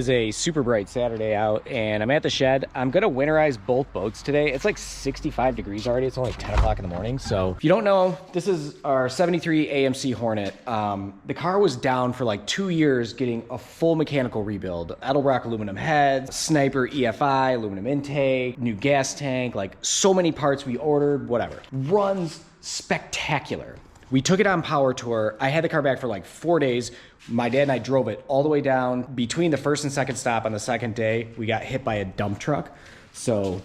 is a super bright Saturday out, and I'm at the shed. I'm gonna winterize both boats today. It's like 65 degrees already. It's only 10 o'clock in the morning. So if you don't know, this is our 73 AMC Hornet. The car was down for like 2 years getting a full mechanical rebuild. Edelbrock aluminum heads, Sniper EFI, aluminum intake, new gas tank, like so many parts we ordered, whatever. Runs spectacular. We took it on PowerTour. I had the car back for like 4 days. My dad and I drove it all the way down. Between the first and second stop on the second day, we got hit by a dump truck. So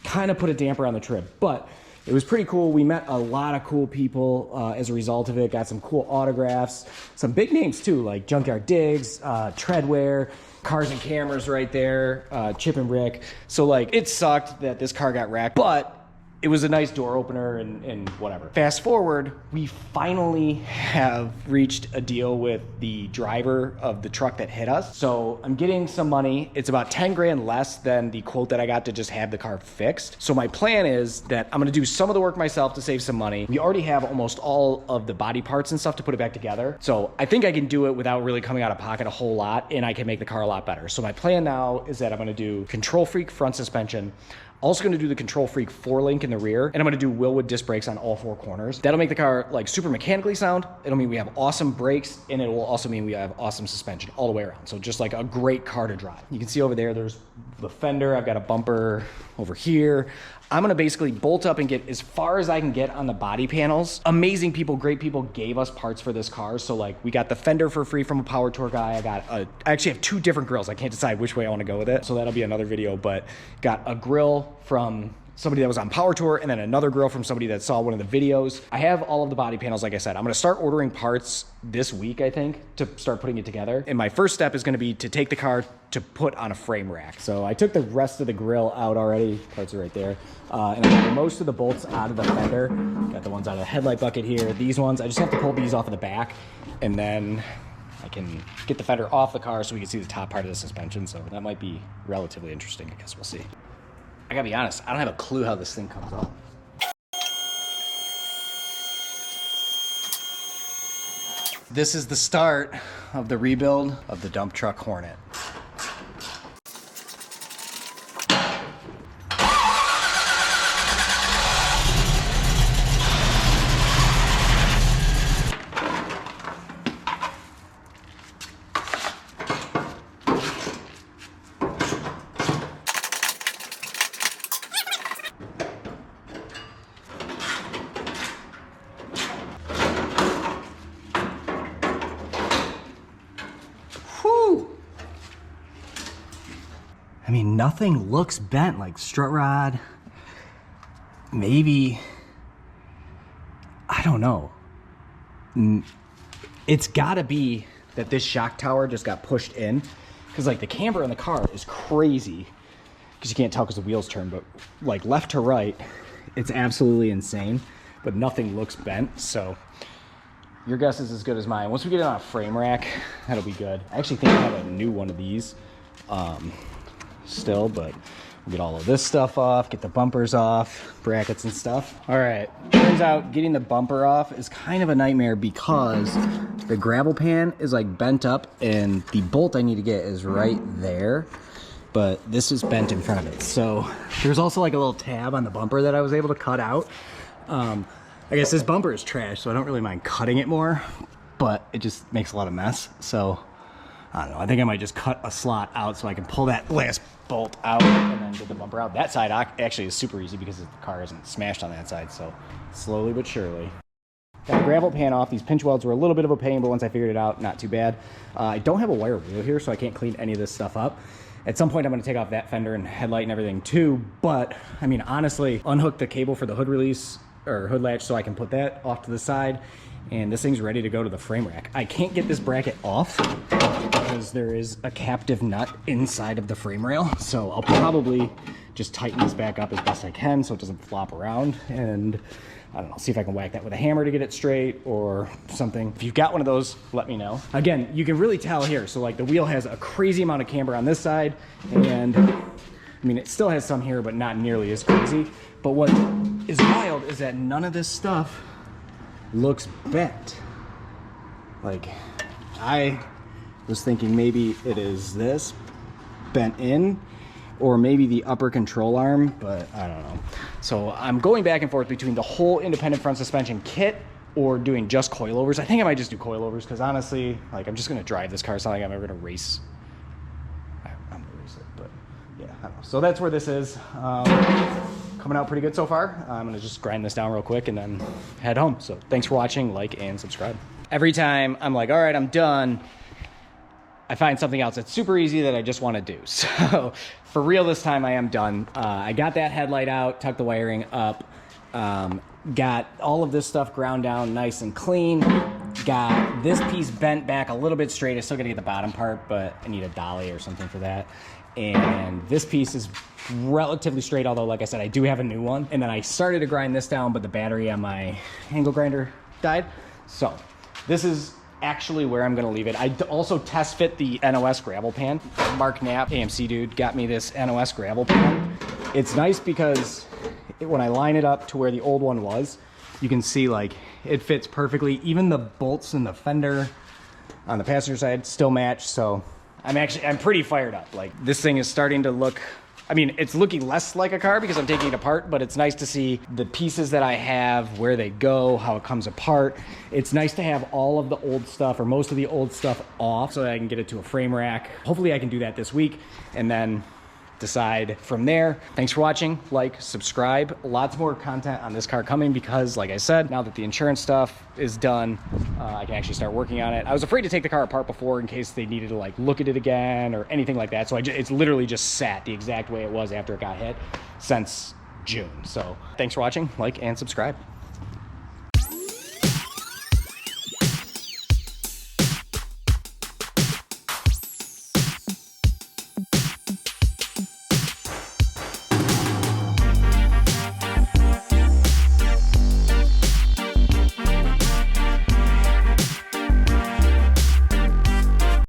kind of put a damper on the trip, but it was pretty cool. We met a lot of cool people as a result of it. Got some cool autographs, some big names too, like Junkyard Diggs, Treadwear, Cars and Cameras right there, Chip and Rick. So like it sucked that this car got wrecked, but it was a nice door opener and whatever. Fast forward, we finally have reached a deal with the driver of the truck that hit us. So I'm getting some money. It's about 10 grand less than the quote that I got to just have the car fixed. So my plan is that I'm gonna do some of the work myself to save some money. We already have almost all of the body parts and stuff to put it back together. So I think I can do it without really coming out of pocket a whole lot, and I can make the car a lot better. So my plan now is that I'm gonna do Control Freak front suspension. Also gonna do the Control Freak 4-link in the rear, and I'm gonna do Wilwood disc brakes on all 4 corners. That'll make the car like super mechanically sound. It'll mean we have awesome brakes, and it will also mean we have awesome suspension all the way around. So just like a great car to drive. You can see over there, there's the fender. I've got a bumper over here. I'm gonna basically bolt up and get as far as I can get on the body panels. Amazing people, great people gave us parts for this car. So like we got the fender for free from a PowerTour guy. I actually have 2 different grills. I can't decide which way I wanna go with it. So that'll be another video, but got a grill from somebody that was on PowerTour, and then another grill from somebody that saw one of the videos. I have all of the body panels, like I said. I'm gonna start ordering parts this week, I think, to start putting it together. And my first step is gonna be to take the car to put on a frame rack. So I took the rest of the grill out already. Parts are right there. And I got most of the bolts out of the fender. Got the ones out of the headlight bucket here. These ones, I just have to pull these off of the back, and then I can get the fender off the car so we can see the top part of the suspension. So that might be relatively interesting. I guess we'll see. I gotta be honest, I don't have a clue how this thing comes up. This is the start of the rebuild of the dump truck Hornet. I mean, nothing looks bent, like strut rod, maybe, I don't know. It's gotta be that this shock tower just got pushed in, because like the camber in the car is crazy, because you can't tell because the wheels turn, but like left to right, it's absolutely insane, but nothing looks bent. So your guess is as good as mine. Once we get it on a frame rack, that'll be good. I actually think I have a new one of these. Still, but we'll get all of this stuff off, get the bumpers off, brackets and stuff. All right, turns out getting the bumper off is kind of a nightmare because the gravel pan is like bent up, and the bolt I need to get is right there, but this is bent in front of it. So there's also like a little tab on the bumper that I was able to cut out. I guess this bumper is trash, so I don't really mind cutting it more, but it just makes a lot of mess. So I don't know, I think I might just cut a slot out so I can pull that last bolt out and then get the bumper out. That side actually is super easy because the car isn't smashed on that side, so slowly but surely. Got the gravel pan off. These pinch welds were a little bit of a pain, but once I figured it out, not too bad. I don't have a wire wheel here, so I can't clean any of this stuff up. At some point, I'm gonna take off that fender and headlight and everything too, but I mean, honestly, unhook the cable for the hood release or hood latch so I can put that off to the side, and this thing's ready to go to the frame rack. I can't get this bracket off because there is a captive nut inside of the frame rail, so I'll probably just tighten this back up as best I can so it doesn't flop around, and I don't know, see if I can whack that with a hammer to get it straight or something. If you've got one of those, let me know. Again, you can really tell here, so like the wheel has a crazy amount of camber on this side, and I mean, it still has some here, but not nearly as crazy. But what is wild is that none of this stuff looks bent. Like, I was thinking maybe it is this, bent in, or maybe the upper control arm, but I don't know. So I'm going back and forth between the whole independent front suspension kit or doing just coilovers. I think I might just do coilovers because honestly, like, I'm just gonna drive this car. It's not like I'm ever gonna race. I'm gonna race it, but yeah, I don't know. So that's where this is. Coming out pretty good so far. I'm gonna just grind this down real quick and then head home. So thanks for watching, like and subscribe. Every time I'm like, all right, I'm done, I find something else that's super easy that I just want to do. So for real this time, I am done. I got that headlight out, tucked the wiring up, got all of this stuff ground down nice and clean, got this piece bent back a little bit straight. I still gotta get the bottom part, but I need a dolly or something for that. And this piece is relatively straight, although like I said, I do have a new one. And then I started to grind this down, but the battery on my angle grinder died. So this is actually where I'm gonna leave it. I also test fit the NOS gravel pan. Mark Knapp, AMC dude, got me this NOS gravel pan. It's nice because when I line it up to where the old one was, you can see like it fits perfectly. Even the bolts in the fender on the passenger side still match. So I'm pretty fired up. Like, this thing is starting to look, I mean, it's looking less like a car because I'm taking it apart, but it's nice to see the pieces that I have, where they go, how it comes apart. It's nice to have all of the old stuff or most of the old stuff off so that I can get it to a frame rack. Hopefully I can do that this week and then decide from there. Thanks for watching, like, subscribe. Lots more content on this car coming because, like I said, now that the insurance stuff is done, I can actually start working on it. I was afraid to take the car apart before in case they needed to like look at it again or anything like that. So it's literally just sat the exact way it was after it got hit since June. So thanks for watching, like and subscribe.